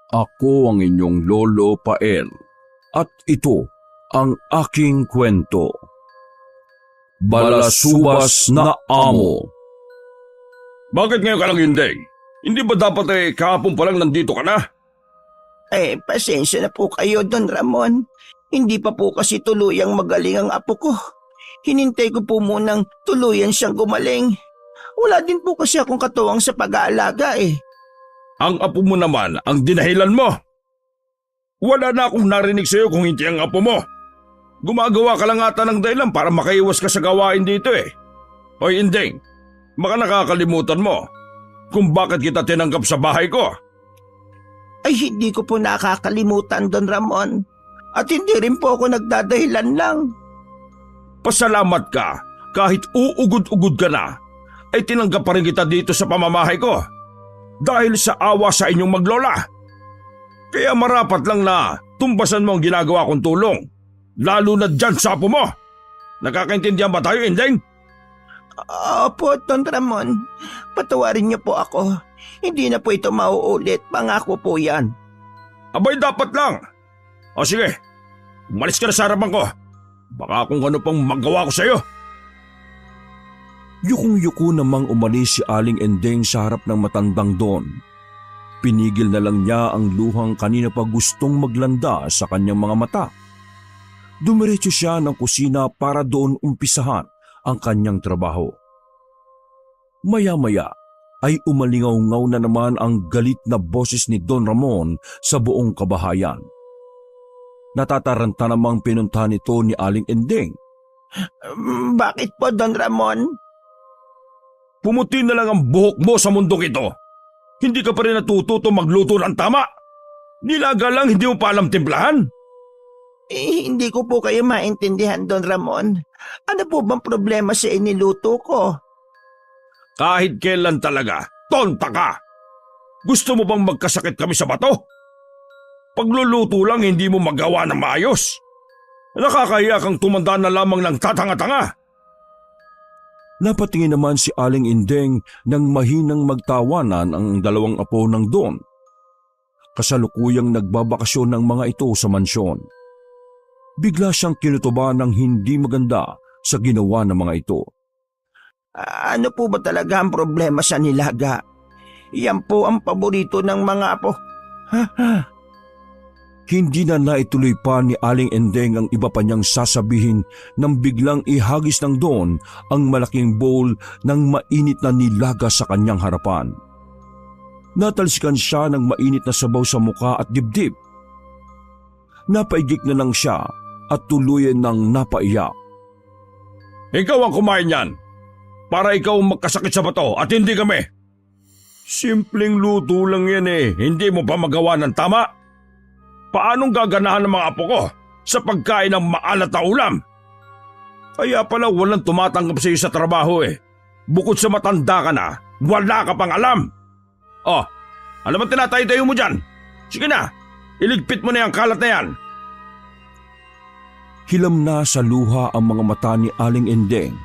Ako ang inyong Lolo Pael at ito ang aking kwento. Balasubas na Amo. Bakit ngayon ka lang hindi? Hindi ba dapat kahapon pa lang nandito ka na? Pasensya na po kayo, Don Ramon. Hindi pa po kasi tuluyang magaling ang apo ko. Hinintay ko po munang tuluyan siyang gumaling. Wala din po kasi akong katuwang sa pag-aalaga Ang apo mo naman ang dinahilan mo. Wala na akong narinig sa'yo kung hindi ang apo mo. Gumagawa ka lang ata ng dahilan para makaiwas ka sa gawain dito Hoy Indeng, baka nakakalimutan mo kung bakit kita tinanggap sa bahay ko. Ay hindi ko po nakakalimutan, Don Ramon. At hindi rin po ako nagdadahilan lang. Pasalamat ka, kahit uugod-ugod ka na, ay tinanggap pa rin kita dito sa pamamahay ko. Dahil sa awa sa inyong maglola. Kaya marapat lang na tumbasan mo ang ginagawa kong tulong. Lalo na dyan sa apo mo. Nakakaintindihan ba tayo, Indeng? Opo, Don Ramon. Patawarin niyo po ako. Hindi na po ito mauulit. Pangako po yan. Abay, dapat lang. O sige, umalis ka na sa harapan ko. Baka kung ano pang magawa ko sa'yo. Yukong-yuko namang umalis si Aling Endeng sa harap ng matandang Don. Pinigil na lang niya ang luhang kanina pa gustong maglanda sa kanyang mga mata. Dumiretso siya ng kusina para doon umpisahan ang kanyang trabaho. Maya-maya ay umalingaw-ngaw na naman ang galit na boses ni Don Ramon sa buong kabahayan. Natataranta namang pinuntahan ito ni Aling Endeng. Bakit po, Don Ramon? Pumuti na lang ang buhok mo sa mundong ito. Hindi ka pa rin natututo magluto ng tama. Nilaga lang, hindi mo pa alam timplahan. Hindi ko po kayo maintindihan, Don Ramon. Ano po bang problema sa iniluto ko? Kahit kailan talaga, tonta ka. Gusto mo bang magkasakit kami sa bato? Pagluluto lang hindi mo magawa ng maayos. Nakakahiya kang tumanda na lamang ng tatanga-tanga. Napatingin naman si Aling Indeng nang mahinang magtawanan ang dalawang apo ng Don. Kasalukuyang nagbabakasyon ng mga ito sa mansyon. Bigla siyang kinutuba ng hindi maganda sa ginawa ng mga ito. Ano po ba talaga ang problema sa nilaga? Yan po ang paborito ng mga apo. Hindi na naituloy pa ni Aling Endeng ang iba pa niyang sasabihin nang biglang ihagis ng Don ang malaking bowl ng mainit na nilaga sa kanyang harapan. Natalsikan siya ng mainit na sabaw sa muka at dibdib. Napaigik na lang siya at tuluyan ng napaiyak. Ikaw ang kumain yan para ikaw magkasakit sa bato at hindi kami. Simpleng luto lang yan hindi mo pa magawa ng tama. Paanong gaganahan ng mga apo ko sa pagkain ng maalat na ulam? Kaya pala walang tumatanggap sa iyo sa trabaho Bukod sa matanda ka na, wala ka pang alam. Ano ba tinatayo-tayo mo dyan? Sige na, iligpit mo na yung kalat na yan. Hilam na sa luha ang mga mata ni Aling Endeng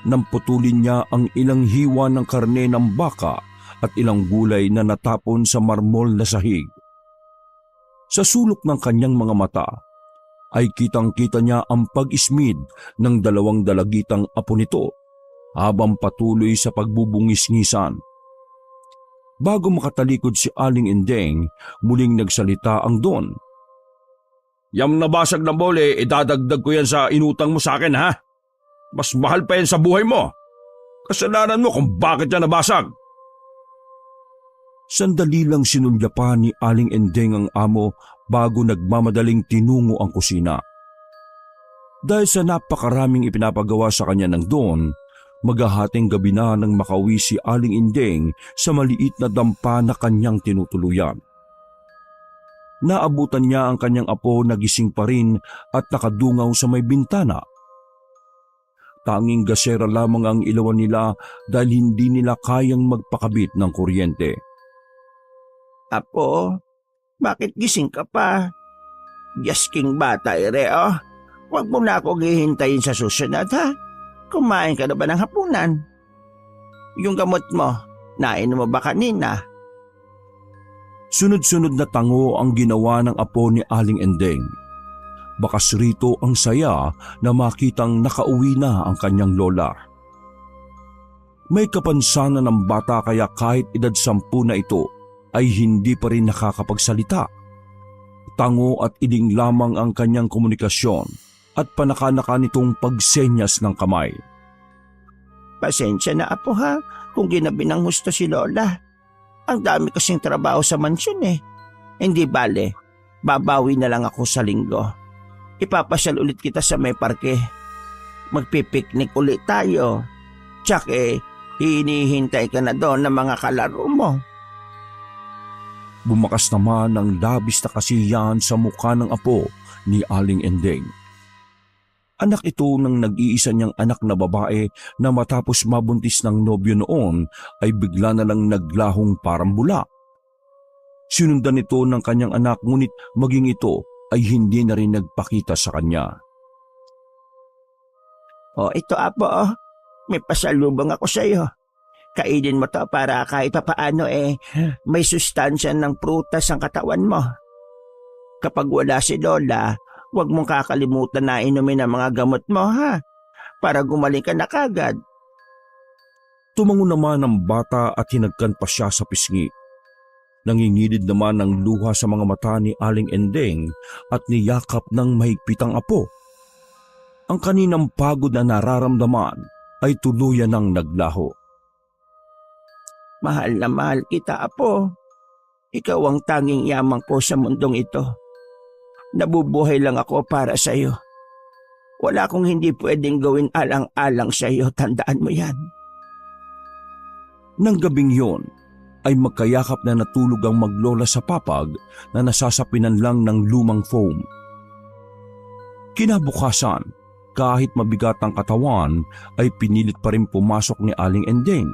nang putulin niya ang ilang hiwa ng karne ng baka at ilang gulay na natapon sa marmol na sahig. Sa sulok ng kanyang mga mata ay kitang-kita niya ang pag-ismid ng dalawang dalagitang apo nito habang patuloy sa pagbubungis-ngisan. Bago makatalikod si Aling Endeng, muling nagsalita ang Don. Yam nabasag na bole, idadagdag ko yan sa inutang mo sa akin ha? Mas mahal pa yan sa buhay mo. Kasalanan mo kung bakit yan nabasag. Sandali lang sinunyapan ni Aling Endeng ang amo bago nagmamadaling tinungo ang kusina. Dahil sa napakaraming ipinapagawa sa kanya ng Don, maghahating gabi na nang makauwi si Aling Endeng sa maliit na dampa na kanyang tinutuluyan. Naabutan niya ang kanyang apo na gising pa rin at nakadungaw sa may bintana. Tanging gasera lamang ang ilawan nila dahil hindi nila kayang magpakabit ng kuryente. Apo, bakit gising ka pa? Yasking bata Huwag mo na ako hihintayin sa susunod ha. Kumain ka na ba ng hapunan? Yung gamot mo, nainom mo ba kanina? Sunod-sunod na tango ang ginawa ng apo ni Aling Endeng. Bakas rito ang saya na makitang nakauwi na ang kanyang lola. May kapansanan ng bata kaya kahit edad 10 na ito ay hindi pa rin nakakapagsalita. Tango at iding lamang ang kanyang komunikasyon at panaka-naka nitong pagsenyas ng kamay. Pasensya na apo ha, kung ginabi ng husto si Lola. Ang dami kasing trabaho sa mansyon eh. Hindi bale, babawi na lang ako sa linggo. Ipapasyal ulit kita sa may parke. Magpipiknik ulit tayo. Tsak hinihintay ka na doon ng mga kalaro mo. Bumakas naman ang labis na kasiyahan sa mukha ng apo ni Aling Endeng. Anak ito ng nag-iisa niyang anak na babae na matapos mabuntis ng nobyo noon ay bigla na lang naglahong parang bula. Sinundan ito ng kanyang anak ngunit maging ito ay hindi na rin nagpakita sa kanya. Ito apo may pasalubong ako sa iyo. Kainin mo to para kahit papaano may sustansya ng prutas ang katawan mo. Kapag wala si Lola, huwag mong kakalimutan na inumin ang mga gamot mo ha, para gumaling ka na kagad. Tumango naman ang bata at hinagkan pa siya sa pisngi. Nangingilid naman ng luha sa mga mata ni Aling Endeng at niyakap ng mahigpitang apo. Ang kaninang pagod na nararamdaman ay tuluyan ng naglaho. Mahal na mahal kita apo. Ikaw ang tanging yamang ko sa mundong ito. Nabubuhay lang ako para sa iyo. Wala akong hindi pwedeng gawin alang-alang sa iyo, tandaan mo yan. Nang gabing yon, ay magkayakap na natulog ang maglola sa papag na nasasapinan lang ng lumang foam. Kinabukasan, kahit mabigat ang katawan, ay pinilit pa rin pumasok ni Aling Endeng.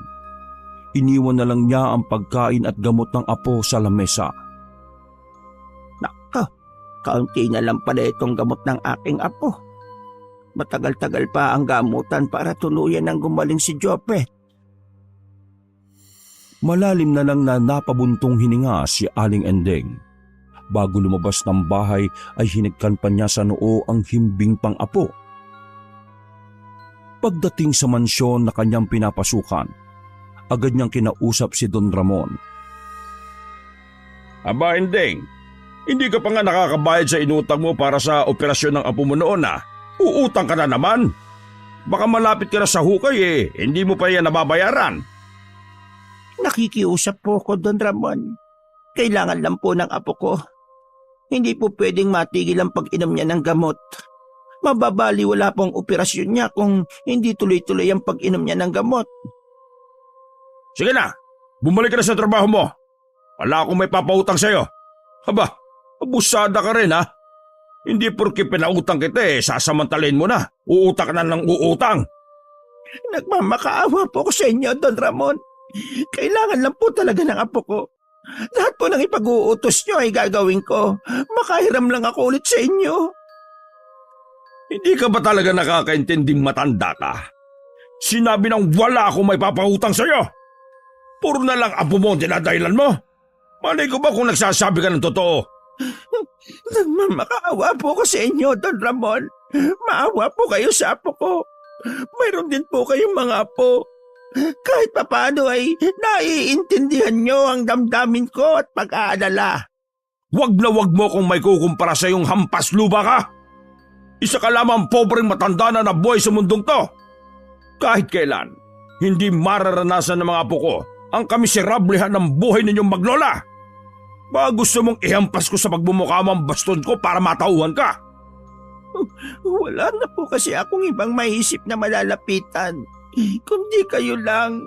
Iniwan na lang niya ang pagkain at gamot ng apo sa lamesa. Nako, kaunti na lang pala itong gamot ng aking apo. Matagal-tagal pa ang gamutan para tuluyan ng gumaling si Jope. Malalim na lang na napabuntong hininga si Aling Endeng. Bago lumabas ng bahay ay hinigkan pa niya sa noo ang himbing pang apo. Pagdating sa mansyon na kanyang pinapasukan, agad niyang kinausap si Don Ramon. Aba, Endeng, hindi ka pa nga nakakabayad sa inutang mo para sa operasyon ng apo mo noon Uutang ka na naman. Baka malapit ka na sa hukay hindi mo pa yan nababayaran. Nakikiusap po ko, Don Ramon. Kailangan lang po ng apo ko. Hindi po pwedeng matigil ang pag-inom niya ng gamot. Mababali wala pong operasyon niya kung hindi tuloy-tuloy ang pag-inom niya ng gamot. Sige na, bumalik ka na sa trabaho mo. Wala akong may papautang sa'yo. Aba, abusada ka rin Hindi porke pinautang kita sasamantalin mo na. Uutang ka na ng uutang. Nagmamakaawa po ko sa inyo, Don Ramon. Kailangan lang po talaga ng apo ko. Lahat po ng ipag-uutos niyo ay gagawin ko. Makahiram lang ako ulit sa inyo. Hindi ka ba talaga nakakaintinding matanda ka? Sinabi nang wala akong may papautang sa'yo. Puro na lang apo mo ang dinadahilan mo. Malay ko ba kung nagsasabi ka ng totoo? Nagmamakaawa po ko sa inyo, Don Ramon. Maawa po kayo sa apo ko. Mayroon din po kayong mga apo. Kahit papaano ay naiintindihan nyo ang damdamin ko at pag-aalala. Wag na wag mo kung may kukumpara sa iyong hampas lupa ka. Isa ka lamang pobreng matanda na nabuhay sa mundong to. Kahit kailan, hindi mararanasan ng mga apo ko ang kamiserablehan ng buhay ninyong maglola. Baka gusto mong ihampas ko sa pagbumukha mo ang baston ko para matauhan ka. Wala na po kasi akong ibang maisip na malalapitan. Kundi kayo lang.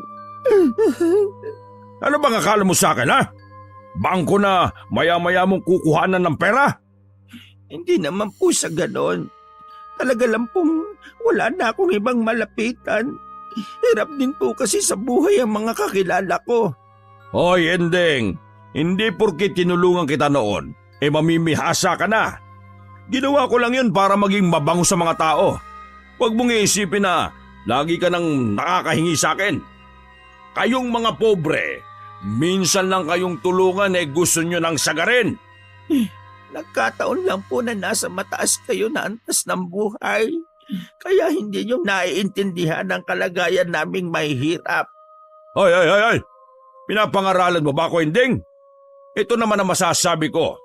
Ano bang akala mo sa akin, Bangko na maya-maya mong kukuhanan ng pera? Hindi naman po sa ganon. Talaga lang pong wala na akong ibang malapitan. Hirap din po kasi sa buhay ang mga kakilala ko. Hoy, Endeng, hindi porke tinulungan kita noon, mamimihasa ka na. Ginawa ko lang yun para maging mabango sa mga tao. Huwag mong iisipin na lagi ka nang nakakahingi sa akin. Kayong mga pobre, Minsan lang kayong tulungan gusto nyo nang sagarin. Nagkataon lang po na nasa mataas kayo na antas ng buhay. Kaya hindi nyo naiintindihan ang kalagayan naming mahihirap. Ay! Pinapangaralan mo ba ako, Inding? Ito naman ang masasabi ko.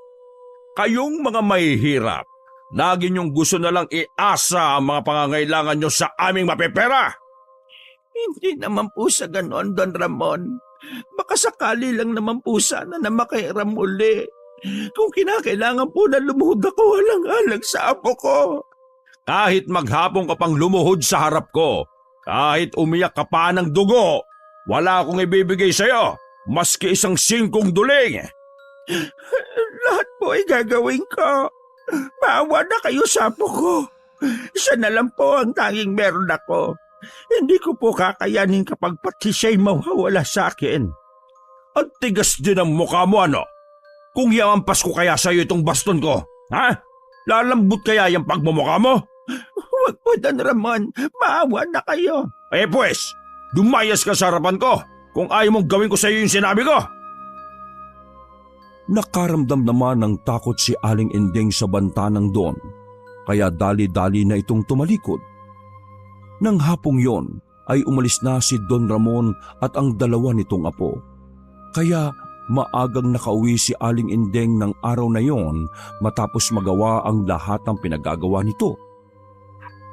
Kayong mga mahihirap, lagi niyong gusto na lang iasa ang mga pangangailangan nyo sa aming mapepera. Hindi naman po sa ganon, Don Ramon. Baka sakali lang naman po sana na makairam uli. Kung kinakailangan po na lumuhod ako alang-alang sa apo ko. Kahit maghapon ka pang lumuhod sa harap ko, kahit umiyak ka pa ng dugo, wala akong ibibigay sa'yo, maski isang 5 duling. Lahat po ay gagawin ko. Maawa na kayo sa apo ko. Siya na lang po ang tanging meron ako. Hindi ko po kakayanin kapag pati siya'y mawawala sa akin. Ang tigas din ang mukha mo, ano? Kung iampas ko kaya sa'yo itong baston ko, ha? Lalambot kaya yung pagmumukha mo? Huwag po, Don Ramon. Maawa na kayo. Pues, dumayas ka sa harapan ko kung ayaw mong gawin ko sa'yo yung sinabi ko. Nakaramdam naman ng takot si Aling Indeng sa banta ng Don, kaya dali-dali na itong tumalikod. Nang hapong yon ay umalis na si Don Ramon at ang dalawa nitong apo. Kaya maagang nakauwi si Aling Indeng ng araw na yon matapos magawa ang lahat ng pinagagawa nito.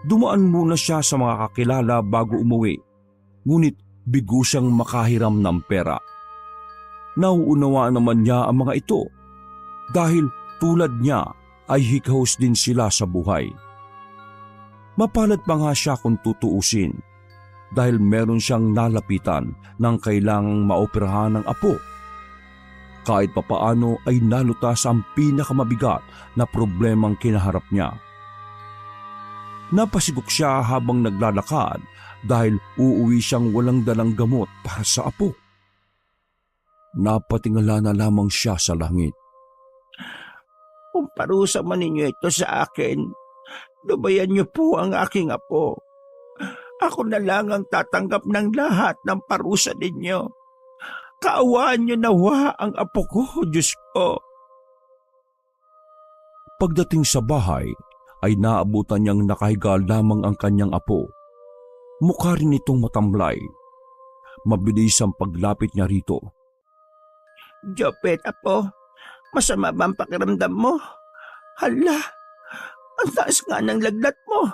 Dumaan muna siya sa mga kakilala bago umuwi, ngunit bigo siyang makahiram ng pera. Nauunawaan naman niya ang mga ito dahil tulad niya ay hikahos din sila sa buhay. Mapalad pa nga siya kung tutuusin dahil meron siyang nalapitan ng kailangang maoperahan ng apo. Kahit papaano ay nalutas ang pinakamabigat na problemang kinaharap niya. Napasigok siya habang naglalakad dahil uuwi siyang walang dalang gamot para sa apo. Napatingala na lamang siya sa langit. Kung parusa man ninyo ito sa akin, lubayan niyo po ang aking apo. Ako na lang ang tatanggap ng lahat ng parusa ninyo. Kaawaan niyo nawa ang apo ko, Diyos ko. Pagdating sa bahay, ay naabutan niyang nakahiga lamang ang kanyang apo. Mukha rin itong matamlay. Mabilis ang paglapit niya rito. Jopet, apo, masama ba ang pakiramdam mo? Hala, ang taas nga ng lagnat mo.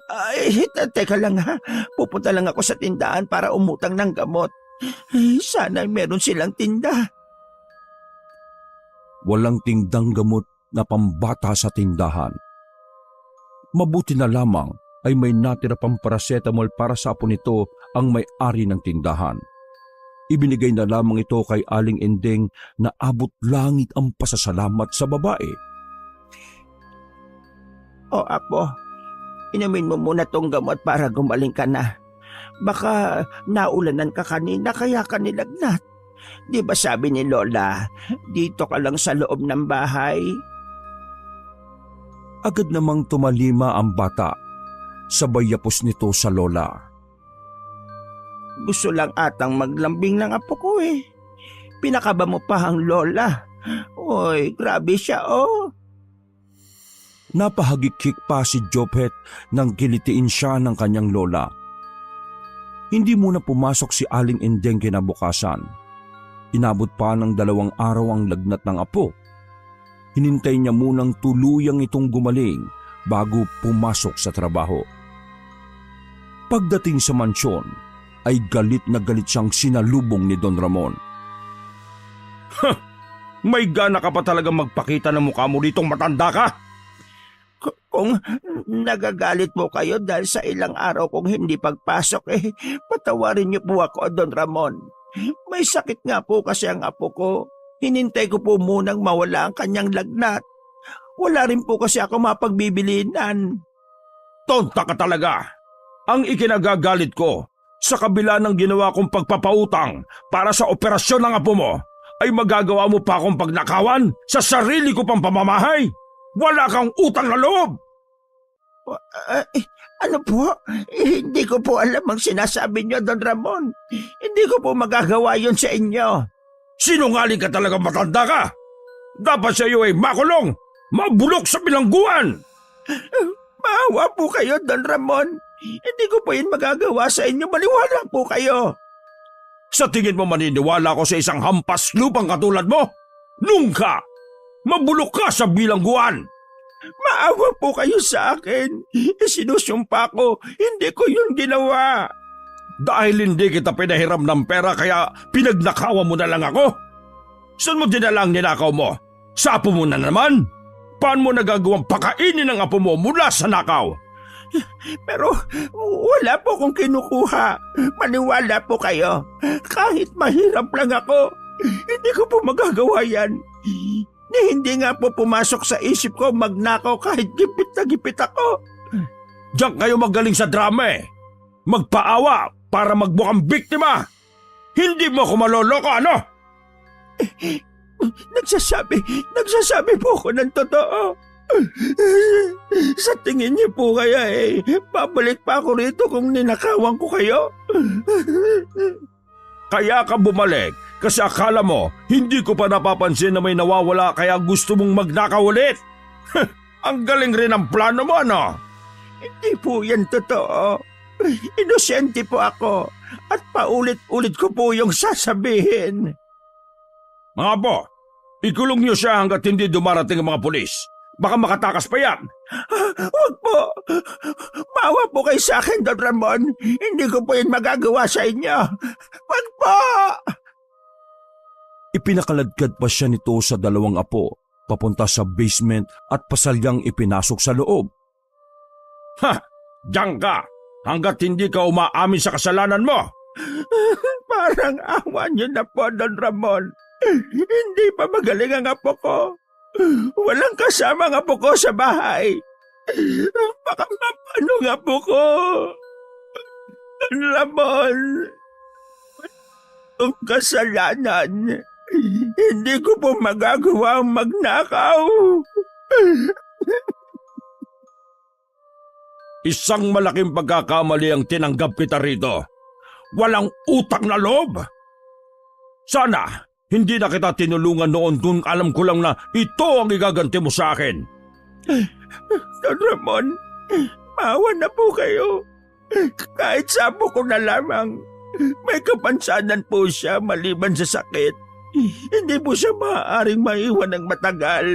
Ay, teka lang ha. Pupunta lang ako sa tindahan para umutang ng gamot. Sana meron silang tinda. Walang tindang gamot na pambata sa tindahan. Mabuti na lamang ay may natira pang paracetamol para sa apo nito ang may-ari ng tindahan. Ibinigay na lamang ito kay Aling Indeng na abot langit ang pasasalamat sa babae. O apo, inumin mo muna tong gamot para gumaling ka na. Baka naulanan ka kanina kaya ka nilagnat. Di ba sabi ni Lola, dito ka lang sa loob ng bahay? Agad namang tumalima ang bata. Sabay yapos nito sa Lola. Gusto lang atang maglambing ng apo ko eh. Pinakaba mo pa ang Lola. Oy, grabe siya oh. Napahagikik pa si Jopet nang kilitiin siya ng kanyang lola. Hindi muna pumasok si Aling Indeng kinabukasan. Inabot pa ng 2 araw ang lagnat ng apo. Hinintay niya munang tuluyang itong gumaling bago pumasok sa trabaho. Pagdating sa mansyon, ay galit na galit siyang sinalubong ni Don Ramon. May gana ka pa talaga magpakita ng mukha mo ditong matanda ka? Kung nagagalit po kayo dahil sa ilang araw kong hindi pagpasok patawarin niyo po ako, Don Ramon. May sakit nga po kasi ang apo ko. Hinintay ko po munang mawala ang kanyang lagnat. Wala rin po kasi ako mapagbibilinan. Tonta ka talaga. Ang ikinagagalit ko, sa kabila ng ginawa kong pagpapautang para sa operasyon ng apo mo, ay magagawa mo pa akong pagnakawan sa sarili ko pang pamamahay. Wala kang utang na loob! Ano po? Hindi ko po alam ang sinasabi niyo, Don Ramon. Hindi ko po magagawa yun sa inyo. Sinungaling ka talaga, matanda ka! Dapat sa iyo ay makulong! Mabulok sa bilangguan! Maawa po kayo, Don Ramon. Hindi ko po yun magagawa sa inyo. Maniwala po kayo. Sa tingin mo maniniwala ko sa isang hampas lupang katulad mo? Nungka! Mabulok ka sa bilangguan! Maawa po kayo sa akin. Sinusumpa ko, hindi ko yun ginawa. Dahil hindi kita pinahiram ng pera kaya pinagnakawan mo na lang ako? Saan mo dinala ang ninakaw mo? Sa apo mo na naman? Paano mo nagagawang pakainin ang apo mo mula sa nakaw? Pero wala po akong kinukuha. Maniwala po kayo. Kahit mahirap lang ako, hindi ko po magagawa yan. Hindi nga po pumasok sa isip ko magnakaw kahit gipit na gipit ako. Diyan kayo magaling sa drama eh. Magpaawa para magmukhang biktima. Hindi mo ako maloloko, ano? Nagsasabi po ako ng totoo. Sa tingin niyo po kaya babalik pa ako rito kung ninakawan ko kayo? Kaya ka bumalik kasi akala mo hindi ko pa napapansin na may nawawala kaya gusto mong magnakaw ulit. Ang galing rin ang plano mo, ano? Hindi po yan totoo. Inosente po ako at paulit-ulit ko po yung sasabihin. Mga po, ikulong niyo siya hanggat hindi dumarating ang mga pulis. Baka makatakas pa yan. Huwag po. Maawa po kayo sa akin, Don Ramon. Hindi ko po yun magagawa sa inyo. Huwag po. Ipinakaladkad pa siya nito sa dalawang apo, papunta sa basement at pasalyang ipinasok sa loob. Ha! Diyan ka! Hanggat hindi ka umaamin sa kasalanan mo! Parang awa niyo na po, Don Ramon. Hindi pa magaling ang apo ko. Walang kasama ang apo ko sa bahay. Baka mapano ang apo ko. Don Ramon, ang kasalanan. Hindi ko po magagawa ang magnakaw. Isang malaking pagkakamali ang tinanggap kita rito. Walang utang na loob. Sana hindi na kita tinulungan noon kung alam ko lang na ito ang igaganti mo sa akin. Don Ramon, maawa na po kayo. Kahit sabo ko na lamang, may kapansanan po siya maliban sa sakit. Hindi po siya maaaring maiwan ng matagal.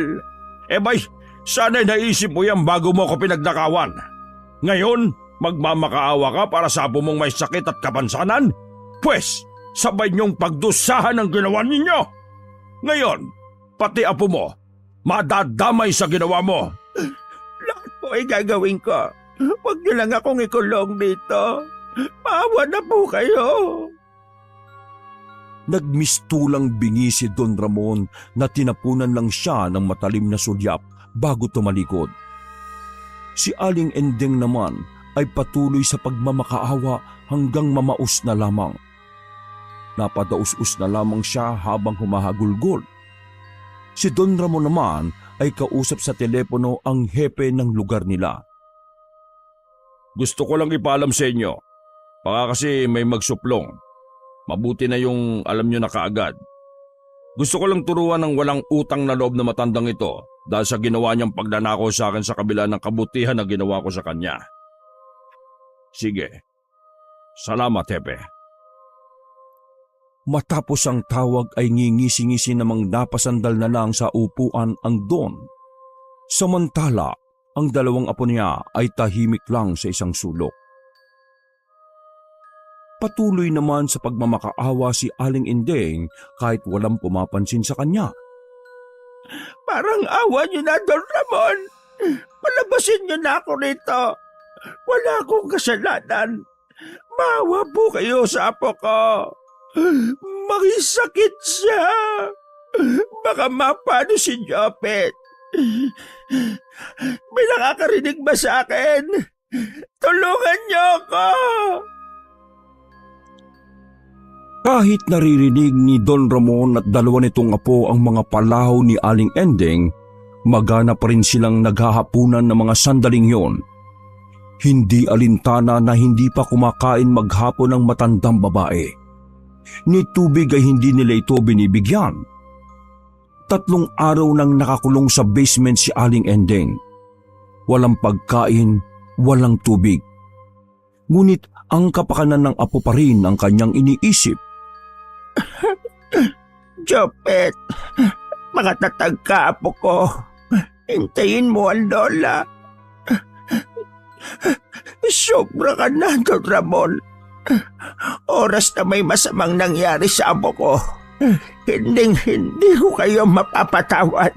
Bay, sana'y naisip mo yan bago mo ako pinagnakawan. Ngayon, magmamakaawa ka para sa apo mong may sakit at kapansanan? Pwes, sabay niyong pagdusahan ang ginawa ninyo. Ngayon, pati apo mo, madadamay sa ginawa mo. Lahat po ay gagawin ko. Huwag niyo lang akong ikulong dito. Maawa na po kayo. Nagmistulang bingi si Don Ramon na tinapunan lang siya ng matalim na sulyap bago tumalikod. Si Aling Endeng naman ay patuloy sa pagmamakaawa hanggang mamaus na lamang. Napadaus-us na lamang siya habang humahagulgol. Si Don Ramon naman ay kausap sa telepono ang hepe ng lugar nila. Gusto ko lang ipaalam sa inyo. Baka kasi may magsuplong. Mabuti na yung alam nyo na kaagad. Gusto ko lang turuan ng walang utang na loob na matandang ito dahil sa ginawa niyang pagnanakaw sa akin sa kabila ng kabutihan na ginawa ko sa kanya. Sige. Salamat, Hepe. Matapos ang tawag ay ngingisi-ngisi namang napasandal na lang sa upuan ang Don. Samantala, ang dalawang apo niya ay tahimik lang sa isang sulok. Patuloy naman sa pagmamakaawa si Aling Endeng kahit walang pumapansin sa kanya. Parang awa niyo na, Don Ramon. Palabasin niyo na ako rito. Wala akong kasalanan. Maawa po kayo sa apo ko. Makisakit siya. Baka mapano si Jopet. May nakakarinig ba sa akin? Tulungan niyo ako. Kahit naririnig ni Don Ramon at dalawa nitong apo ang mga palahaw ni Aling Endeng, magana pa rin silang naghahapunan ng mga sandaling yon. Hindi alintana na hindi pa kumakain maghapon ng matandang babae. Ni tubig ay hindi nila ito binibigyan. 3 araw nang nakakulong sa basement si Aling Ending. Walang pagkain, walang tubig. Ngunit ang kapakanan ng apo pa rin ang kanyang iniisip. Jopet, makatatag ka, apo ko. Hintayin mo ang lola. Sobra ka na, Don Ramon. Oras na may masamang nangyari sa apo ko, hindi ko kayo mapapatawad.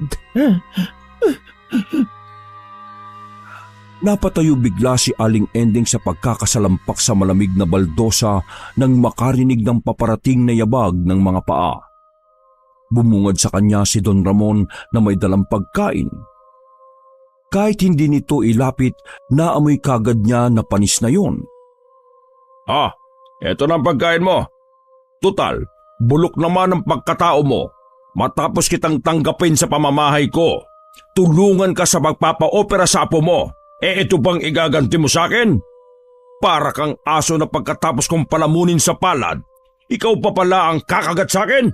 Napatayo bigla si Aling Ending sa pagkakasalampak sa malamig na baldosa nang makarinig ng paparating na yabag ng mga paa. Bumungad sa kanya si Don Ramon na may dalang pagkain. Kahit hindi nito ilapit, naamoy kagad niya na panis na yon. Eto na ang pagkain mo. Tutal, bulok naman ang pagkatao mo. Matapos kitang tanggapin sa pamamahay ko, tulungan ka sa pagpapa-opera sa apo mo. Ito bang igaganti mo sa akin? Para kang aso na pagkatapos kong palamunin sa palad, ikaw pa pala ang kakagat sa akin?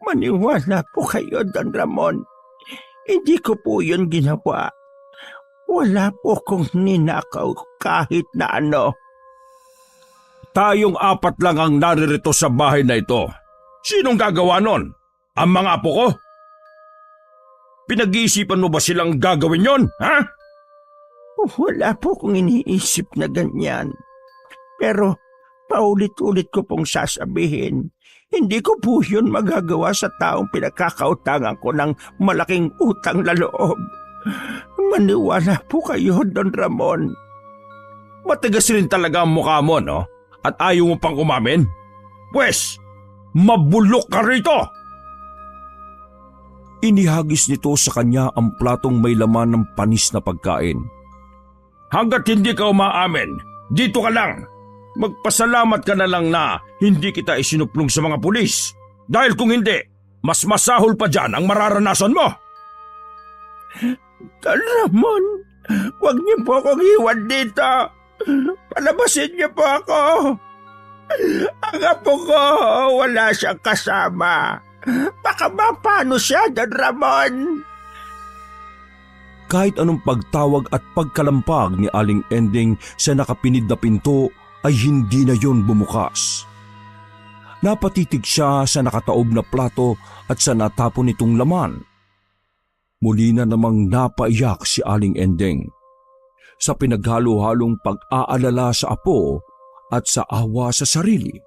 Maniwala po kayo, Don Ramon. Hindi ko po yun ginawa. Wala po kong ninakaw kahit na ano. Tayong 4 lang ang naririto sa bahay na ito. Sinong gagawa nun? Ang mga apo ko? Pinag-iisipan mo ba silang gagawin yon, ha? Wala po kong iniisip na ganyan. Pero paulit-ulit ko pong sasabihin, hindi ko po yun magagawa sa taong pinagkakautangan ko ng malaking utang na loob. Maniwala po kayo, Don Ramon. Matigas rin talaga ang mukha mo, no? At ayaw mo pang umamin? Pwes, mabulok ka rito! Inihagis nito sa kanya ang platong may laman ng panis na pagkain. Hanggat hindi ka umaamin, dito ka lang. Magpasalamat ka na lang na hindi kita isinuplong sa mga pulis. Dahil kung hindi, mas masahol pa dyan ang mararanasan mo. Don Ramon, huwag niyo po akong iwan dito. Palabasin niyo po ako. Ang apo ko, wala siyang kasama. Baka mapano siya, Don Ramon. Kahit anong pagtawag at pagkalampag ni Aling Ending sa nakapinid na pinto ay hindi na yon bumukas. Napatitig siya sa nakataob na plato at sa natapon nitong laman. Muli na namang napaiyak si Aling Ending sa pinaghalo-halong pag-aalala sa apo at sa awa sa sarili.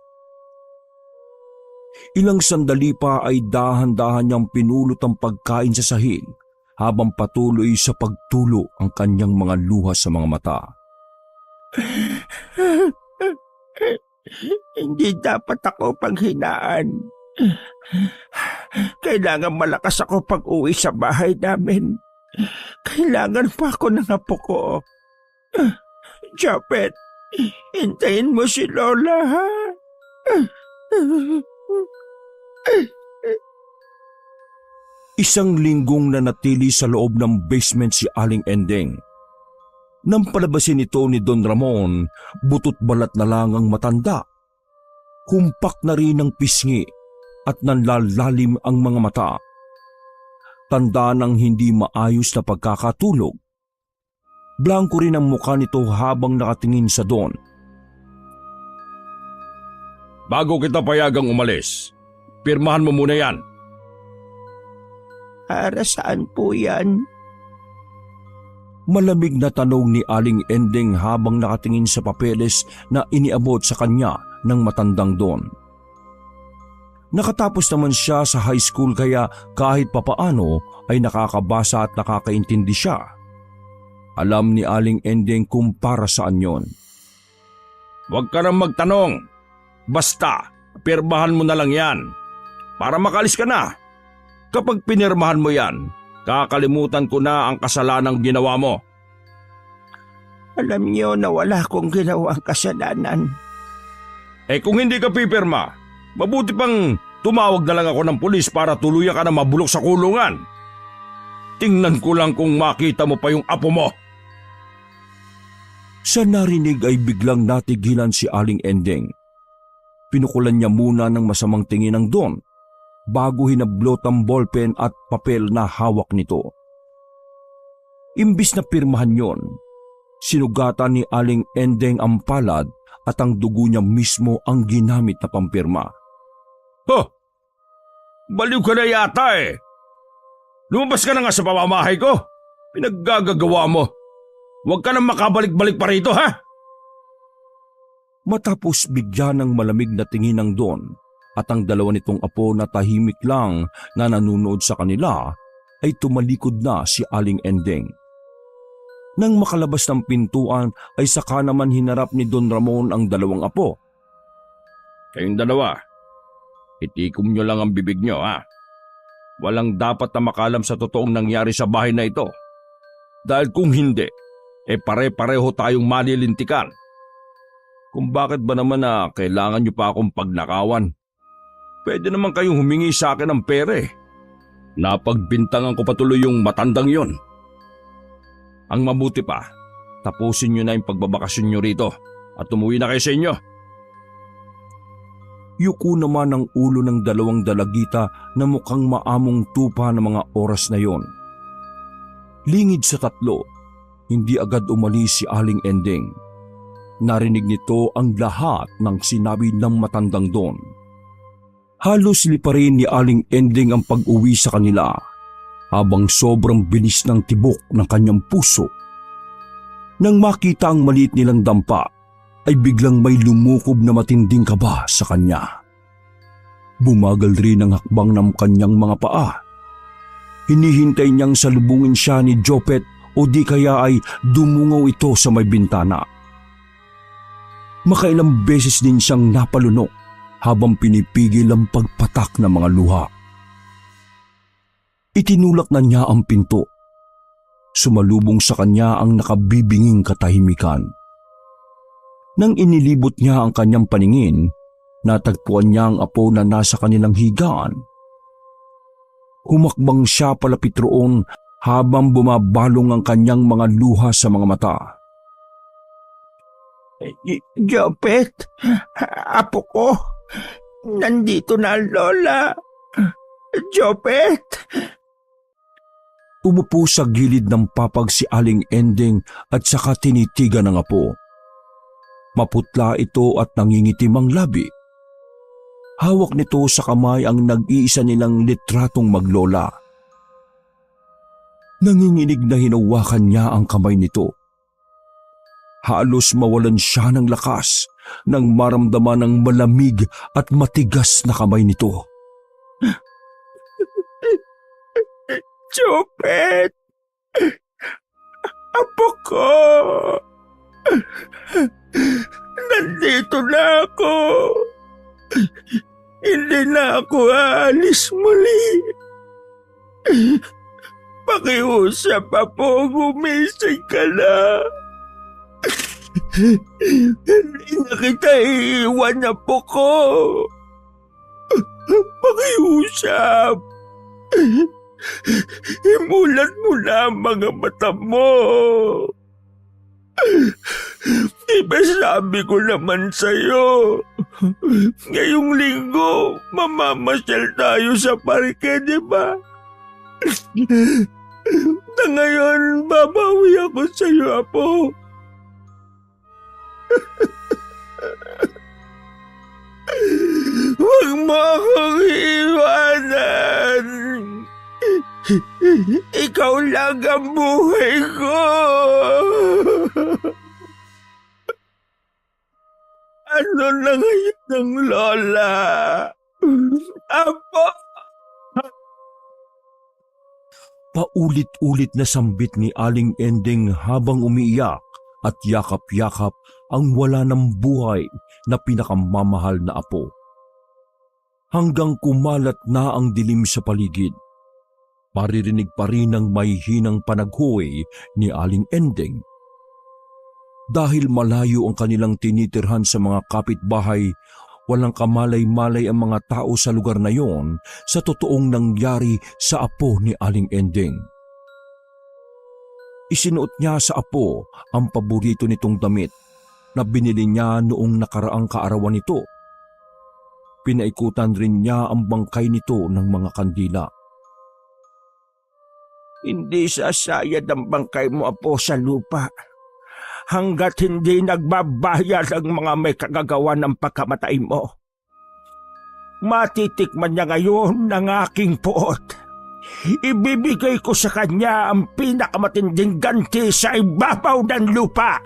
Ilang sandali pa ay dahan-dahan niyang pinulot ang pagkain sa sahig habang patuloy sa pagtulo ang kanyang mga luha sa mga mata. Hindi dapat ako panghinaan. Kailangan malakas ako pag-uwi sa bahay namin. Kailangan pa ako ng apo ko. Japet, hintayin mo si Lola, ha? Isang linggong nanatili sa loob ng basement si Aling Ending. Nang palabasin ito ni Don Ramon, butot balat na lang ang matanda. Humpak na rin ang pisngi at nanlalalim ang mga mata. Tanda ng hindi maayos na pagkakatulog. Blanko rin ang mukha nito habang nakatingin sa Don. Bago kita payagang umalis, pirmahan mo muna yan. Para saan po yan? Malamig na tanong ni Aling Ending habang nakatingin sa papeles na iniabot sa kanya ng matandang Don. Nakatapos naman siya sa high school kaya kahit papaano ay nakakabasa at nakakaintindi siya. Alam ni Aling Ending kung para saan yon. Huwag ka nang magtanong. Basta, pirmahan mo na lang yan. Para makalis ka na. Kapag pinirmahan mo yan, kakalimutan ko na ang kasalanang ginawa mo. Alam niyo na wala akong ginawang kasalanan. Kung hindi ka pipirma, mabuti pang tumawag na lang ako ng pulis para tuluyan ka na mabulok sa kulungan. Tingnan ko lang kung makita mo pa yung apo mo. Sa narinig ay biglang natigilan si Aling Ending. Pinukulan niya muna ng masamang tingin ng Don bago hinablot ang ballpen at papel na hawak nito. Imbis na pirmahan yon, sinugatan ni Aling Endeng ang palad at ang dugo niya mismo ang ginamit na pampirma. Huh! Baliw ka na yata eh! Lumabas ka na nga sa pamamahay ko! Pinaggagagawa mo! Huwag ka nang makabalik-balik pa rito, ha? Matapos bigyan ng malamig na tingin ng Don at ang dalawa nitong apo na tahimik lang na nanunood sa kanila, ay tumalikod na si Aling Endeng. Nang makalabas ng pintuan ay saka naman hinarap ni Don Ramon ang dalawang apo. Kayong dalawa, itikom nyo lang ang bibig nyo, ha? Walang dapat na makalam sa totoong nangyari sa bahay na ito. Dahil kung hindi, pare-pareho tayong malilintikan. Kung bakit ba naman na kailangan nyo pa akong pagnakawan? Pwede naman kayong humingi sa akin ng pere. Napagbintangan ko patuloy yung matandang yon. Ang mabuti pa, tapusin nyo na yung pagbabakasyon nyo rito at umuwi na kayo sa inyo. Yuko naman ang ulo ng dalawang dalagita na mukhang maamong tupa ng mga oras na yon. Lingid sa tatlo, hindi agad umalis si Aling Endeng. Narinig nito ang lahat ng sinabi ng matandang Don. Halos liparin ni Aling Endeng ang pag-uwi sa kanila habang sobrang bilis ng tibok ng kanyang puso. Nang makita ang maliit nilang dampa, ay biglang may lumukob na matinding kaba sa kanya. Bumagal rin ang hakbang ng kanyang mga paa. Hinihintay niyang salubungin siya ni Jopet o di kaya ay dumungaw ito sa may bintana. Makailang beses din siyang napalunok habang pinipigil ang pagpatak ng mga luha. Itinulak na niya ang pinto. Sumalubong sa kanya ang nakabibinging katahimikan. Nang inilibot niya ang kanyang paningin, natagpuan niya ang apo na nasa kanilang higaan. Humakbang siya palapit roon habang bumabalong ang kanyang mga luha sa mga mata. Jopet, apo ko, nandito na ang lola. Jopet! Umupo sa gilid ng papag si Aling Endeng at saka tinitigan ng apo. Maputla ito at nangingitim ang labi. Hawak nito sa kamay ang nag-iisa nilang litratong maglola. Nanginginig na hinawakan niya ang kamay nito. Halos mawalan siya ng lakas nang maramdaman ng malamig at matigas na kamay nito. Jopet! Apo ko! Nandito na ako! Hindi na ako aalis muli. Pakiusap po, gumising ka na. Hindi na kita iiwan na po ko. Pakiusap. Imulat mo na ang mga mata mo. Diba sabi ko naman sa'yo, ngayong linggo, mamamasyal tayo sa parke, diba? Na ngayon, babawi ako sa'yo, apo. Huwag mo akong iwanan. Ikaw lang ang buhay ko. Ano na ngayon ng lola? Apo! Paulit-ulit na sambit ni Aling Endeng habang umiiyak at yakap-yakap ang wala ng buhay na pinakamamahal na apo. Hanggang kumalat na ang dilim sa paligid, paririnig pa rin ang may hinang panaghuwi ni Aling Endeng. Dahil malayo ang kanilang tinitirhan sa mga kapitbahay, walang kamalay-malay ang mga tao sa lugar na yon sa totoong nangyari sa apo ni Aling Endeng. Isinuot niya sa apo ang paborito nitong damit na binili niya noong nakaraang kaarawan nito. Pinaikutan rin niya ang bangkay nito ng mga kandila. Hindi sasayad ang bangkay mo, Apo, sa lupa hanggat hindi nagbabayad ang mga may kagagawa ng pagkamatay mo. Matitikman niya ngayon ng aking puot. Ibibigay ko sa kanya ang pinakamatinding ganti sa ibabaw ng lupa.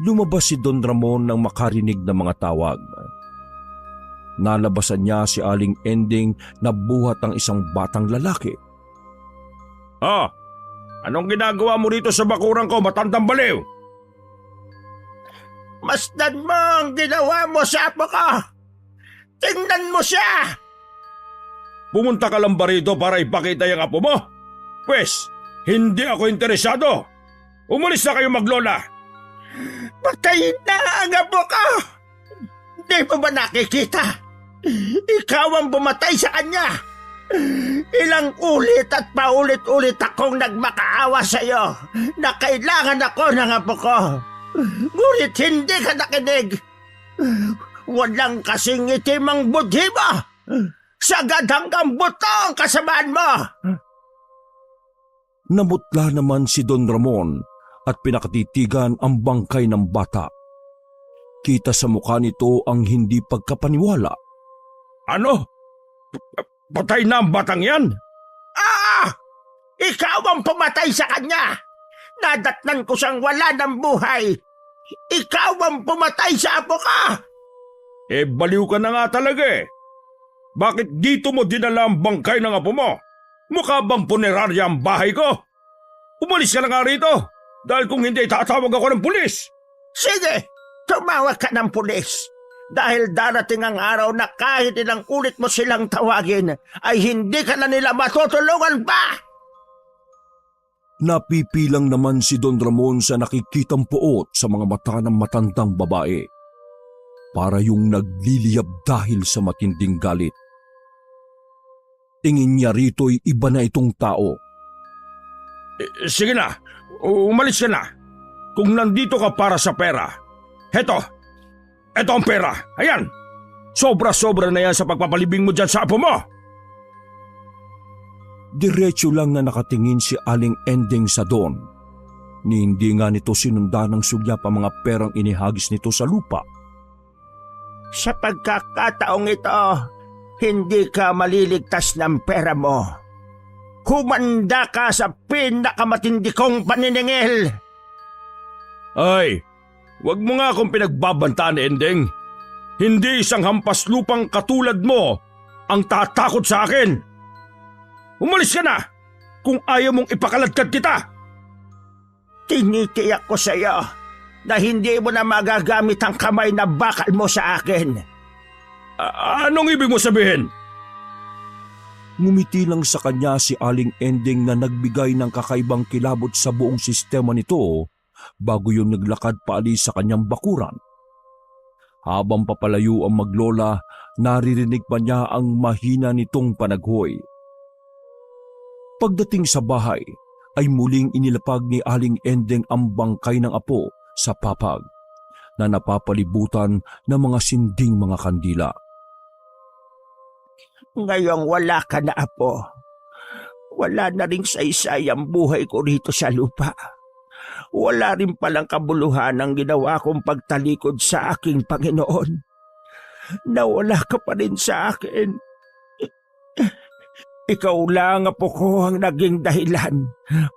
Lumabas si Don Ramon nang makarinig ng mga tawag. Nalabasan niya si Aling Ending na buhat ang isang batang lalaki. Anong ginagawa mo rito sa bakuran ko, matandang baliw? Masdan mo ang ginawa mo sa apo ko. Tingnan mo siya. Pumunta ka lang ba rito para ipakita yung apo mo? Pwes, hindi ako interesado. Umalis na kayo, maglola. Patayin na ang apo ko. Hindi mo ba nakikita? Ikaw ang bumatay sa kanya. Ilang ulit at paulit-ulit akong nagmakaawa sa iyo na kailangan ako ng apo ko. Ngunit hindi ka nakinig. Walang kasing itim ang budhi mo. Sagad hanggang buto ang kasamaan mo. Namutla naman si Don Ramon at pinakatitigan ang bangkay ng bata. Kita sa mukha nito ang hindi pagkapaniwala. Ano? Patay na ang batang yan? Ikaw ang pumatay sa kanya. Nadatnan ko siyang wala ng buhay. Ikaw ang pumatay sa apo ka. Baliw ka na nga talaga eh. Bakit dito mo dinala ang bangkay ng apo mo? Mukha bang punerarya ang bahay ko? Umalis ka na nga rito. Dahil kung hindi, tatawag ako ng pulis. Sige, tumawag ka ng pulis. Dahil darating ang araw na kahit ilang ulit mo silang tawagin, ay hindi ka na nila matutulungan pa. Napipilang naman si Don Ramon sa nakikitang puot sa mga mata ng matandang babae. Para yung nagliliyab dahil sa matinding galit. Tingin niya rito'y iba na itong tao. Sige na, umalis ka na. Kung nandito ka para sa pera, eto ang pera, ayan. Sobra-sobra na yan sa pagpapalibing mo dyan sa apo mo. Diretso lang na nakatingin si Aling Ending sa Don. Ni hindi nga nito sinundan ng sugya pa mga perang inihagis nito sa lupa. Sa pagkakataong ito, hindi ka maliligtas ng pera mo. Humanda ka sa pinakamatindi kong paniningil. Ay, wag mo nga akong pinagbabantaan, Ending. Hindi isang hampas lupang katulad mo ang tatakot sa akin. Umalis ka na kung ayaw mong ipakaladkad kita. Tinitiyak ko sa iyo na hindi mo na magagamit ang kamay na bakal mo sa akin. Anong ibig mo sabihin? Ngumiti lang sa kanya si Aling Ending na nagbigay ng kakaibang kilabot sa buong sistema nito bago yung naglakad paalis sa kanyang bakuran. Habang papalayo ang maglola, naririnig pa niya ang mahina nitong panaghoy. Pagdating sa bahay, ay muling inilapag ni Aling Ending ang bangkay ng apo sa papag na napapalibutan ng mga sinding mga kandila. Ngayong wala ka na, apo. Wala na ring saysay ang buhay ko rito sa lupa. Wala rin palang kabuluhan ang ginawa kong pagtalikod sa aking Panginoon. Nawala ka pa rin sa akin. Ikaw lang, apo ko, ang naging dahilan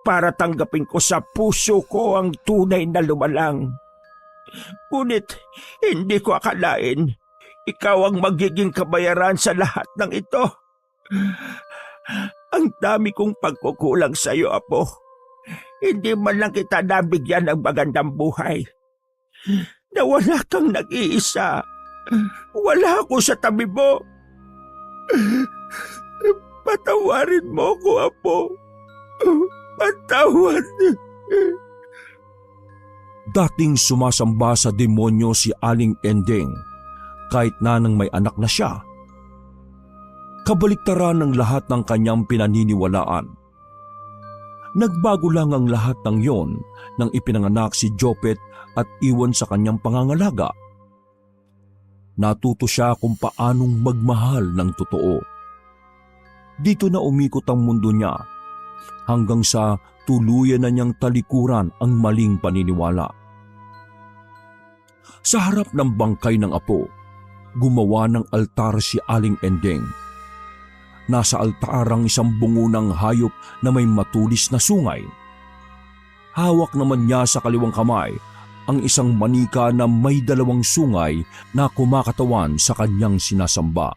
para tanggapin ko sa puso ko ang tunay na lumalang. Ngunit hindi ko akalain ikaw ang magiging kabayaran sa lahat ng ito. Ang dami kong pagkukulang sa iyo, apo. Hindi man lang kita nabigyan ng magandang buhay. Nawala kang nag-iisa. Wala ako sa tabi mo. Patawarin mo ko, apo. Patawarin. Dating sumasamba sa demonyo si Aling Ending, kahit na nang may anak na siya. Kabaliktaran ng lahat ng kanyang pinaniniwalaan. Nagbago lang ang lahat ng yon nang ipinanganak si Jopet at iwan sa kanyang pangangalaga. natuto siya kung paanong magmahal ng totoo. Dito na umikot ang mundo niya hanggang sa tuluyan na niyang talikuran ang maling paniniwala. Sa harap ng bangkay ng apo, gumawa ng altar si Aling Ending. Nasa altar ang isang bungunang hayop na may matulis na sungay. Hawak naman niya sa kaliwang kamay ang isang manika na may 2 sungay na kumakatawan sa kanyang sinasamba.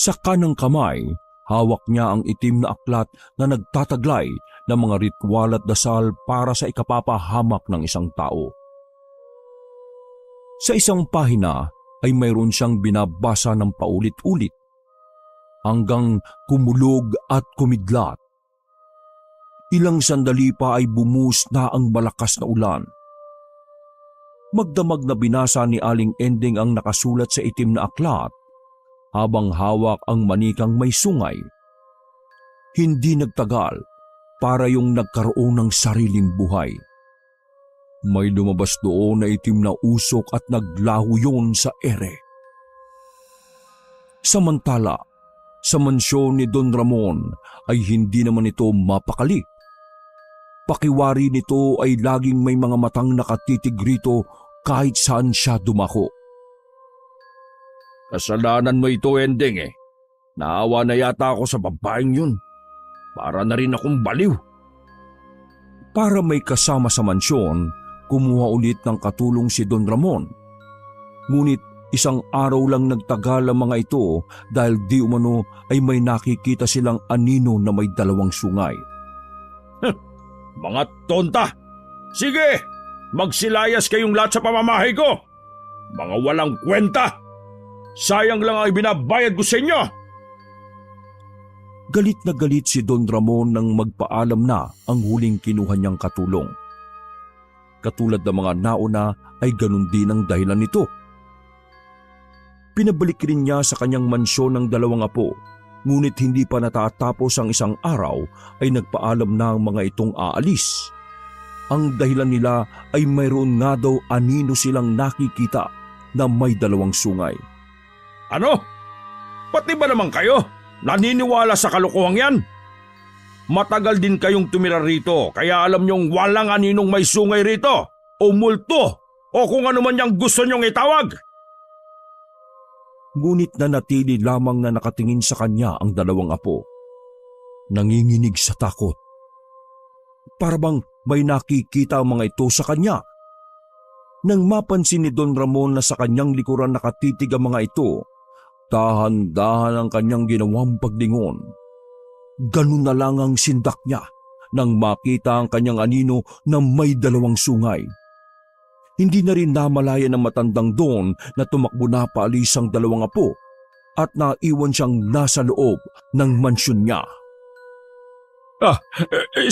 Sa kanang kamay, hawak niya ang itim na aklat na nagtataglay ng mga ritual at dasal para sa ikapapahamak ng isang tao. Sa isang pahina ay mayroon siyang binabasa ng paulit-ulit hanggang kumulog at kumidlat. Ilang sandali pa ay bumuhos na ang malakas na ulan. Magdamag na binasa ni Aling Ending ang nakasulat sa itim na aklat habang hawak ang manikang may sungay. Hindi nagtagal para yung nagkaroon ng sariling buhay. May lumabas doon na itim na usok at naglaho yun sa ere. Samantala, sa mansyon ni Don Ramon ay hindi naman ito mapakali. Pakiwari nito ay laging may mga matang nakatitig rito kahit saan siya dumako. Kasalanan mo ito, Ending eh. Naawa na yata ako sa babaeng yun. Para na rin akong baliw. Para may kasama sa mansyon, kumuha ulit ng katulong si Don Ramon. Ngunit isang araw lang nagtagal ang mga ito dahil di umano ay may nakikita silang anino na may 2 sungay. Mga tonta! Sige! Magsilayas kayong lahat sa pamamahay ko! Mga walang kwenta! Sayang lang ang binabayad ko sa inyo! Galit na galit si Don Ramon nang magpaalam na ang huling kinuha niyang katulong. Katulad ng mga nauna ay ganun din ang dahilan nito. Pinabalik rin niya sa kanyang mansyon ng 2 apo, ngunit hindi pa natatapos ang isang araw ay nagpaalam na ang mga itong aalis. Ang dahilan nila ay mayroon nga daw anino silang nakikita na may 2 sungay. Ano? Pati ba naman kayo? Naniniwala sa kalokohang yan? Matagal din kayong tumira rito kaya alam niyong walang aninong may sungay rito o multo o kung ano man yang gusto niyong itawag. Ngunit nanatili lamang na nakatingin sa kanya ang 2 apo. Nanginginig sa takot. Para bang may nakikita ang mga ito sa kanya. Nang mapansin ni Don Ramon na sa kanyang likuran nakatitig ang mga ito, dahan-dahan ang kanyang ginawang paglingon. Ganun na lang ang sindak niya nang makita ang kanyang anino na may 2 sungay. Hindi na rin namalaya ng matandang Don na tumakbo na paalis ang 2 apo at naiwan siyang nasa loob ng mansyon niya.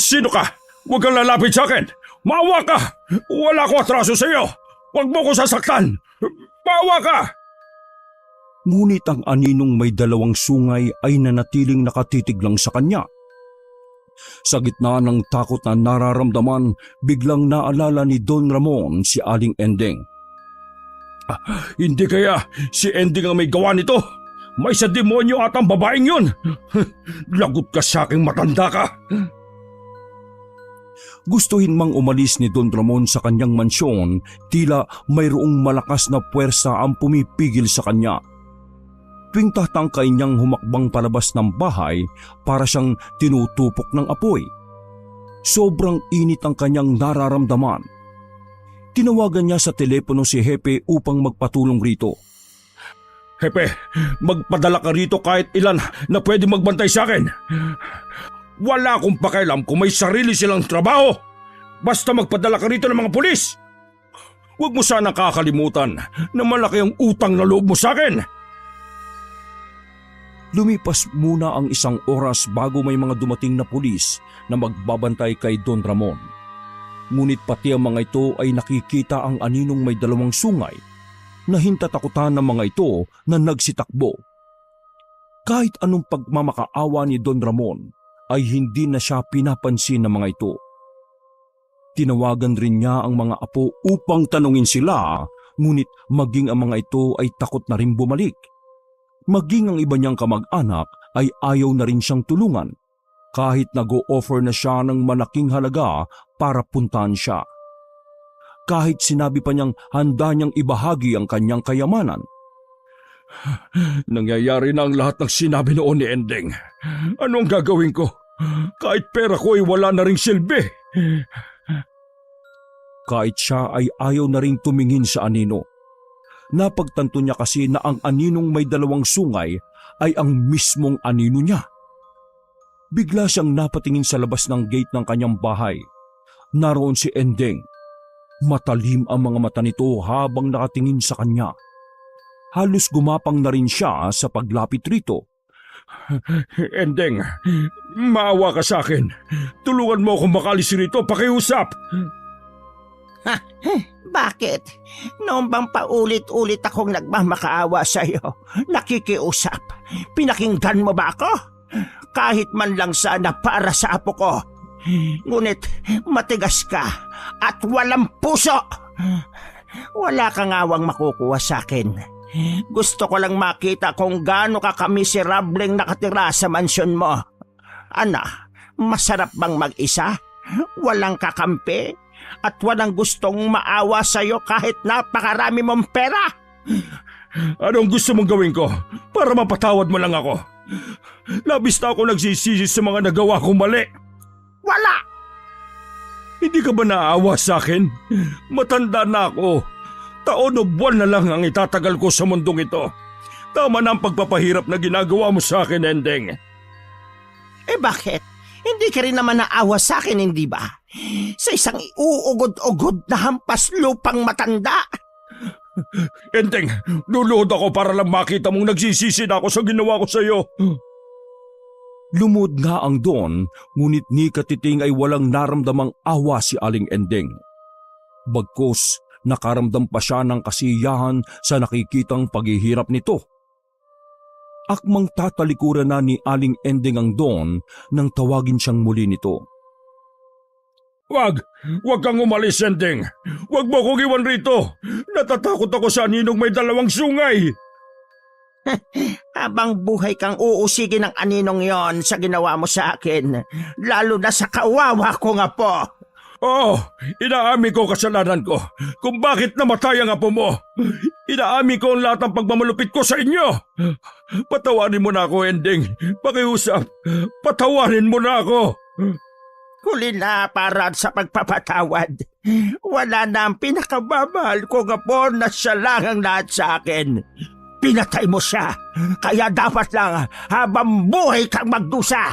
Sino ka? Huwag kang lalapit sa akin! Maawa ka! Wala ko atraso sa iyo! Huwag mo ko sasaktan! Maawa ka! Ngunit ang aninong may 2 sungay ay nanatiling nakatitig lang sa kanya. Sa gitna ng takot na nararamdaman, biglang naalala ni Don Ramon si Aling Ending. Hindi kaya si Ending ang may gawa nito? May sa demonyo at ang babaeng yun! Lagot ka sa aking matanda ka! Gustuhin mang umalis ni Don Ramon sa kanyang mansyon, tila mayroong malakas na puwersa ang pumipigil sa kanya. Tuwing tatangkay niyang humakbang palabas ng bahay para siyang tinutupok ng apoy. Sobrang init ang kanyang nararamdaman. Tinawagan niya sa telepono si Hepe upang magpatulong rito. Hepe, magpadala ka rito kahit ilan na pwede magbantay sa akin. Wala akong pakialam kung may sarili silang trabaho. Basta magpadala ka rito ng mga pulis. Huwag mo sanang kakalimutan na malaki ang utang na loob mo sa akin. Lumipas muna ang 1 oras bago may mga dumating na pulis na magbabantay kay Don Ramon. Ngunit pati ang mga ito ay nakikita ang aninong may 2 sungay na hintatakutan ng mga ito na nagsitakbo. Kahit anong pagmamakaawa ni Don Ramon ay hindi na siya pinapansin ng mga ito. Tinawagan rin niya ang mga apo upang tanungin sila, Ngunit maging ang mga ito ay takot na rin bumalik. Maging ang iba niyang kamag-anak ay ayaw na rin siyang tulungan kahit nag-o-offer na siya ng malaking halaga para puntahan siya. Kahit sinabi pa niyang handa niyang ibahagi ang kanyang kayamanan. Nangyayari na ang lahat ng sinabi noon ni Ending. Ano ang gagawin ko? Kahit pera ko ay wala na ring silbi. Kahit siya ay ayaw na ring tumingin sa anino. Napagtanto niya kasi na ang aninong may dalawang sungay ay ang mismong anino niya. Bigla siyang napatingin sa labas ng gate ng kanyang bahay. Naroon si Ending. Matalim ang mga mata nito habang nakatingin sa kanya. Halos gumapang na rin siya sa paglapit rito. Ending, maawa ka sa akin. Tulungan mo akong makalis rito, pakiusap. Bakit? Noong bang paulit-ulit akong nagmamakaawa sa iyo, nakikiusap, pinakinggan mo ba ako? Kahit man lang sana para sa apo ko. Ngunit matigas ka at walang puso. Wala kang awang makukuha sa akin. Gusto ko lang makita kung gaano ka kamiserableng nakatira sa mansyon mo. Ana, masarap bang mag-isa? Walang kakampi? At walang gustong maawa sa'yo kahit napakarami mong pera? Anong gusto mong gawin ko para mapatawad mo lang ako? Labis na ako nagsisisi sa mga nagawa kong mali. Wala! Hindi ka ba naawa sa akin? Matanda na ako. Taon o buwan na lang ang itatagal ko sa mundong ito. Tama na ang pagpapahirap na ginagawa mo sa akin, Ending. Eh bakit? Hindi ka rin naman naawa sa akin, hindi ba? Sa isang iuugod-ugod na hampas lupang matanda. Ending, luluhod ako para lang makita mong nagsisisi na ako sa ginawa ko sa iyo. Lumod nga ang Don, ngunit ni Katiting ay walang naramdamang awa si Aling Ending. Bagkus, nakaramdam pa siya ng kasiyahan sa nakikitang paghihirap nito. Akmang tatalikuran na ni Aling Ending ang Don nang tawagin siyang muli nito. Wag kang umalis, Ending. Wag mo kong iwan rito. Natatakot ako sa aninong may dalawang sungay. Habang buhay kang uusigin ng aninong yon sa ginawa mo sa akin, lalo na sa kawawa ko nga po. Oo, inaamin ko kasalanan ko kung bakit namatay ang apo mo. Inaamin ko ang lahat ng pagmamalupit ko sa inyo. Patawarin mo na ako, Ending. Pakiusap, patawarin mo na ako. Huli na para sa pagpapatawad. Wala na ang pinakababahal ko nga po na siya lang ang lahat sa akin. Pinatay mo siya, kaya dapat lang habang buhay kang magdusa.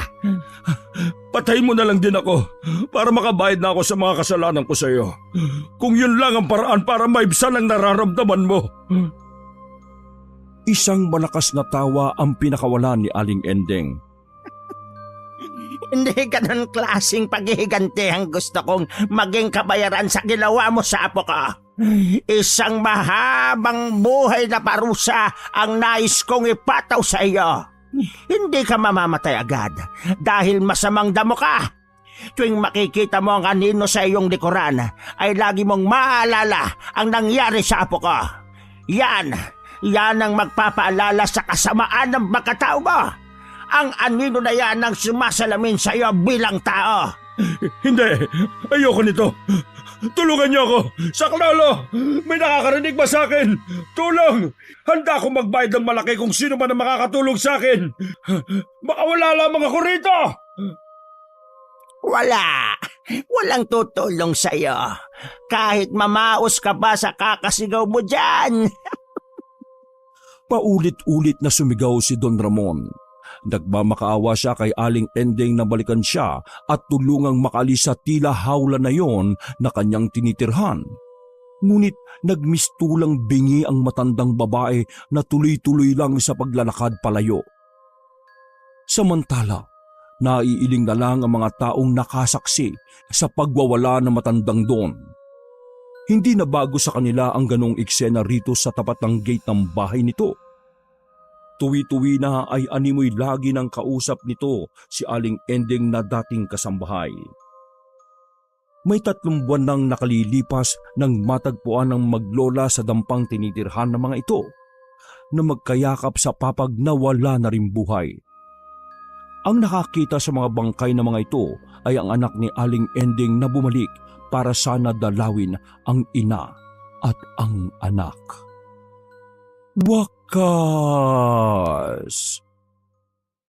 Patayin mo na lang din ako para makabayad na ako sa mga kasalanan ko sa iyo. Kung yun lang ang paraan para maibsan ang nararamdaman mo. Isang malakas na tawa ang pinakawalan ni Aling Ending. Hindi ganun klaseng paghihiganti ang gusto kong maging kabayaran sa ginawa mo sa apo ko. Isang mahabang buhay na parusa ang nais kong ipataw sa iyo. Hindi ka mamamatay agad dahil masamang damo ka. Tuwing makikita mo ang anino sa iyong likuran, ay lagi mong maalala ang nangyari sa apo ko. Yan ang magpapaalala sa kasamaan ng pagkatao mo. Ang anino na yan ang sumasalamin sa iyo bilang tao. Hindi, ayoko nito. Tulungan niyo ako! Saklolo! May nakakarinig ba sa akin? Tulong! Handa akong magbayad ng malaki kung sino man ang makakatulong sa akin. Baka wala lamang ako rito! Walang tutulong sa iyo. Kahit mamaos ka pa sa kakasigaw mo dyan. Paulit-ulit na sumigaw si Don Ramon. Nagmamakaawa siya kay Aling Ending na balikan siya at tulungang makalis sa tila hawla na yon na kanyang tinitirhan. Ngunit nagmistulang bingi ang matandang babae na tuloy-tuloy lang sa paglalakad palayo. Samantala, naiiling na lang ang mga taong nakasaksi sa pagwawala ng matandang Don. Hindi na bago sa kanila ang ganong eksena rito sa tapat ng gate ng bahay nito. Tuwi-tuwi na ay animoy lagi ng kausap nito si Aling Ending na dating kasambahay. May 3 buwan nang nakalilipas nang matagpuan ng maglola sa dampang tinitirhan ng mga ito na magkayakap sa papag na wala na rin buhay. Ang nakakita sa mga bangkay ng mga ito ay ang anak ni Aling Ending na bumalik para sana dalawin ang ina at ang anak. Wakas!